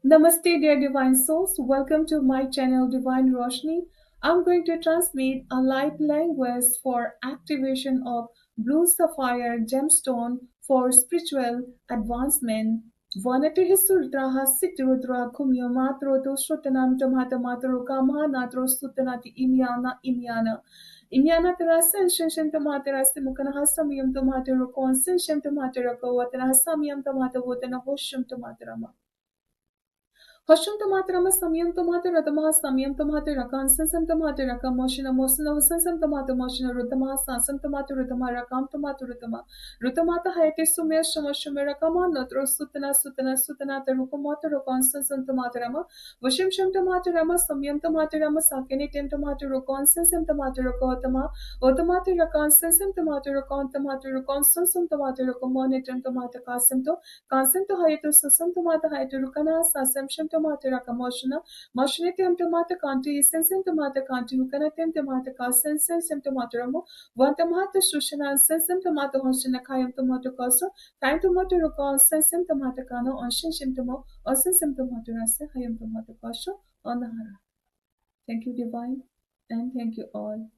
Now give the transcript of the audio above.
Namaste, dear divine souls. Welcome to my channel, Divine Roshni. I'm going to transmit a light language for activation of blue sapphire gemstone for spiritual advancement. Vanati hisultraha sitrudra kumyo matro to shrutanam tamata matro kama natro sutanati imyana. Imyana terasa shenshen tomatera simukana hasamyam tomatero kon senshem tomatera kawatana hasamyam tomata votana hosham tomaterama. Hoshun tomaterama samyam tomate ratamaha samyam tomate rakam sensam tomate rakam moshina mosina sensam tomate moshina rutama sansam tomate rutama rakam tomate rutamata hayate sumya shamashume rakama natro sutana terukamata rokon sensam tomate rama vashim sham tomate rama samyam tomate rama sakene tem tomate rokon sensam tomate rokotama otomate rakam sensam tomate rokon sensam tomate rokomone tem tomate kasim Consent hayatu susum tomata hayatu rukana sasam shim tomata rakamoshana moshnitim tomata kanti sensem tomata kanti hukanatim tomata kasen sensem tomata ramo vantamata shushana sensem tomata honshana kayam tomata koso time tomata rukon sensem tomata kano on shim tomo on sensem tomata rasa hayam tomata koso on the hara. Thank you, divine, and thank you all.